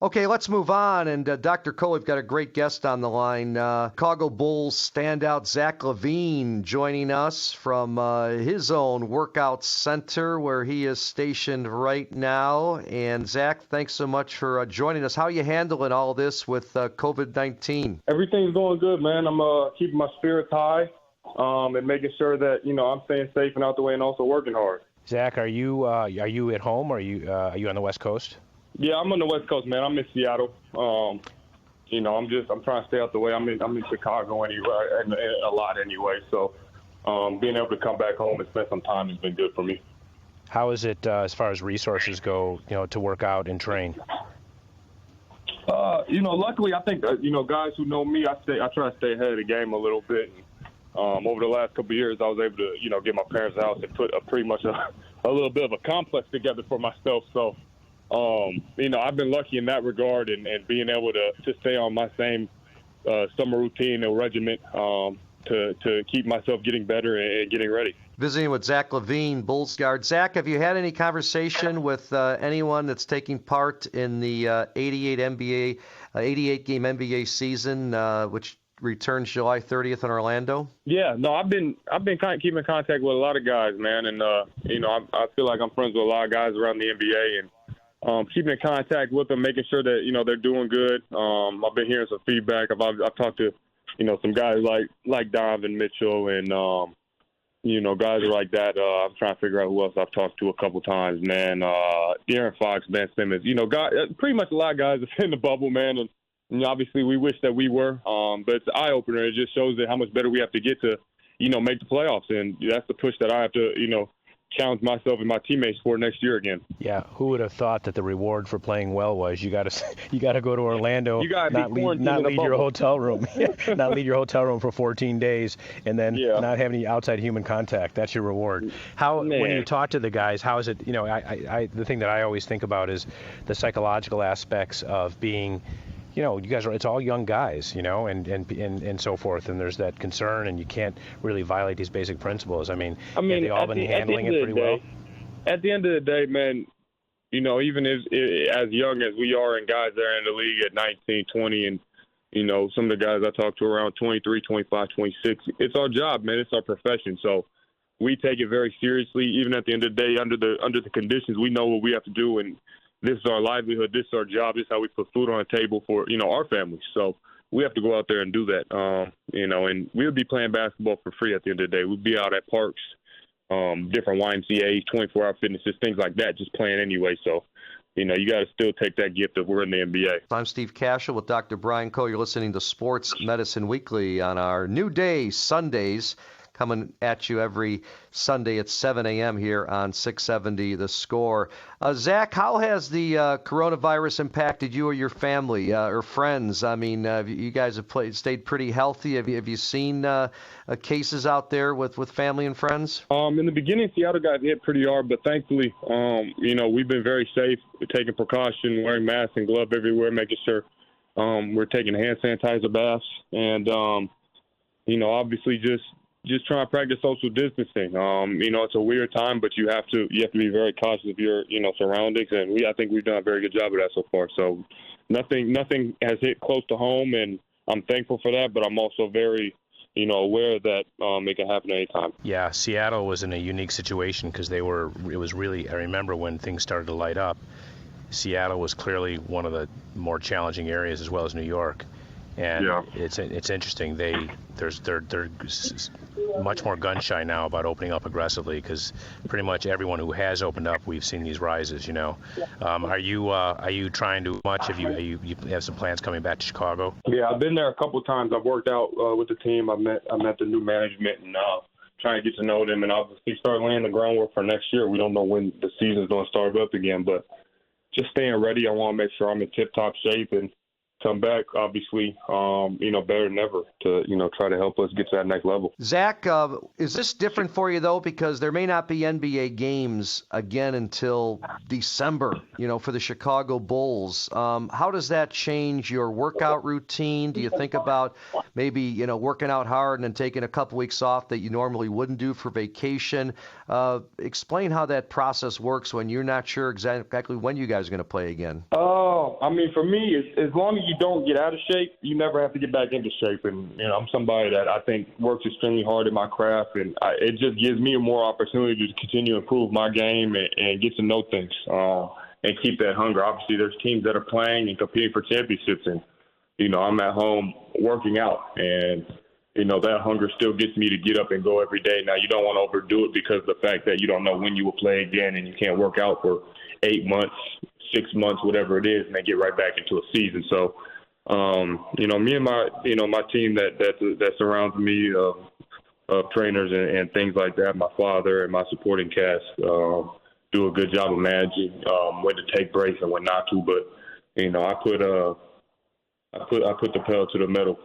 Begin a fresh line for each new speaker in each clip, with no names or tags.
Okay, let's move on. And Dr. Cole, we've got a great guest on the line. Chicago Bulls standout Zach LaVine joining us from his own workout center where he is stationed right now. And Zach, thanks so much for joining us. How are you handling all this with COVID-19?
Everything's going good, man. I'm keeping my spirits high and making sure that I'm staying safe and out the way, and also working hard.
Zach, are you at home, or are you on the West Coast?
Yeah, I'm on the West Coast, man. I'm in Seattle. I'm trying to stay out the way. I'm in Chicago anyway, and a lot anyway. So being able to come back home and spend some time has been good for me.
How is it as far as resources go? To work out and train.
Luckily, I think guys who know me, I try to stay ahead of the game a little bit. Over the last couple of years, I was able to get my parents' house and put pretty much a little bit of a complex together for myself. So. I've been lucky in that regard and being able to stay on my same summer routine and regiment to keep myself getting better and getting ready.
Visiting with Zach LaVine, Bulls guard. Zach, have you had any conversation with anyone that's taking part in the 88 game NBA season, which returns July 30th in Orlando?
Yeah, no, I've been kind of keeping in contact with a lot of guys, man, and I feel like I'm friends with a lot of guys around the NBA and. Keeping in contact with them, making sure that they're doing good. I've been hearing some feedback. I've talked to some guys like Donovan Mitchell and guys like that. I'm trying to figure out who else I've talked to a couple times, man. De'Aaron Fox, Ben Simmons. Guys, pretty much a lot of guys are in the bubble, man. And obviously we wish that we were. But it's an eye opener. It just shows that how much better we have to get to make the playoffs, and that's the push that I have to challenge myself and my teammates for next year again.
Yeah, who would have thought that the reward for playing well was you got to go to Orlando, not leave your hotel room, not leave your hotel room for 14 days, and then not have any outside human contact. That's your reward. When you talk to the guys, how is it? The thing that I always think about is the psychological aspects of being. You guys it's all young guys, and so forth, and there's that concern, and you can't really violate these basic principles. I mean, have they all been handling it pretty well?
At the end of the day, man, even as young as we are and guys that are in the league at 19, 20, and, some of the guys I talk to around 23, 25, 26, it's our job, man. It's our profession. So we take it very seriously. Even at the end of the day, under the conditions, we know what we have to do, and this is our livelihood. This is our job. This is how we put food on the table for, our families. So we have to go out there and do that, and we'll be playing basketball for free at the end of the day. We'll be out at parks, different YMCAs, 24-hour fitnesses, things like that, just playing anyway. So, you got to still take that gift of we're in the NBA.
I'm Steve Cashel with Dr. Brian Coe. You're listening to Sports Medicine Weekly on our new day, Sundays, coming at you every Sunday at 7 a.m. here on 670 The Score. Zach, how has the coronavirus impacted you or your family or friends? I mean, you guys have stayed pretty healthy. Have you seen cases out there with family and friends?
In the beginning, Seattle got hit pretty hard, but thankfully, we've been very safe, taking precaution, wearing masks and gloves everywhere, making sure we're taking hand sanitizer baths, and obviously just trying to practice social distancing. It's a weird time, but you have to be very cautious of your, surroundings. And I think we've done a very good job of that so far. So nothing has hit close to home, and I'm thankful for that. But I'm also very, aware that it can happen anytime.
Yeah, Seattle was in a unique situation because it was really, I remember when things started to light up, Seattle was clearly one of the more challenging areas, as well as New York. And it's interesting. They're much more gun shy now about opening up aggressively because pretty much everyone who has opened up, we've seen these rises. Are you trying to much? Have you have some plans coming back to Chicago?
Yeah, I've been there a couple of times. I've worked out with the team. I met the new management and trying to get to know them, and obviously start laying the groundwork for next year. We don't know when the season's going to start up again, but just staying ready. I want to make sure I'm in tip-top shape and come back, obviously, better than ever to, try to help us get to that next level.
Zach, is this different for you, though, because there may not be NBA games again until December, for the Chicago Bulls. How does that change your workout routine? Do you think about maybe, working out hard and then taking a couple weeks off that you normally wouldn't do for vacation? Explain how that process works when you're not sure exactly when you guys are going to play again.
For me, as long as you don't get out of shape, you never have to get back into shape. And, I'm somebody that I think works extremely hard in my craft, and it just gives me more opportunity to continue to improve my game and get to know things and keep that hunger. Obviously, there's teams that are playing and competing for championships, and, I'm at home working out, and, that hunger still gets me to get up and go every day. Now, you don't want to overdo it because of the fact that you don't know when you will play again, and you can't work out for 8 months, 6 months, whatever it is, and then get right back into a season. So, me and my team that surrounds me of trainers and things like that, my father and my supporting cast do a good job of managing when to take breaks and when not to. But, I put the pedal to the metal,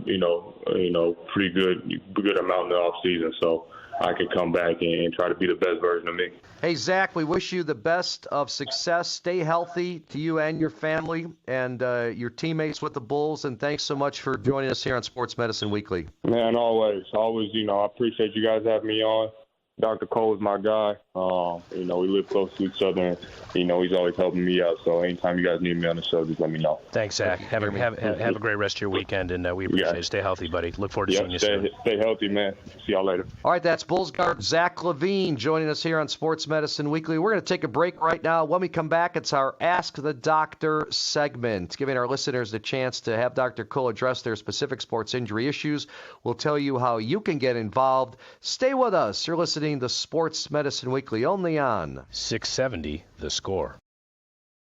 pretty good amount in the off season. So I could come back and try to be the best version of me.
Hey, Zach, we wish you the best of success. Stay healthy to you and your family and your teammates with the Bulls. And thanks so much for joining us here on Sports Medicine Weekly.
Man, always, I appreciate you guys having me on. Dr. Cole is my guy. We live close to each other. And, he's always helping me out. So anytime you guys need me on the show, just let me know.
Thanks, Zach. Have a great rest of your weekend, and we appreciate it. Stay healthy, buddy. Look forward to seeing you soon.
Stay healthy, man. See y'all later.
All right, that's Bulls guard Zach LaVine joining us here on Sports Medicine Weekly. We're going to take a break right now. When we come back, it's our Ask the Doctor segment, giving our listeners the chance to have Dr. Cole address their specific sports injury issues. We'll tell you how you can get involved. Stay with us. You're listening to Sports Medicine Weekly only on
670 The Score.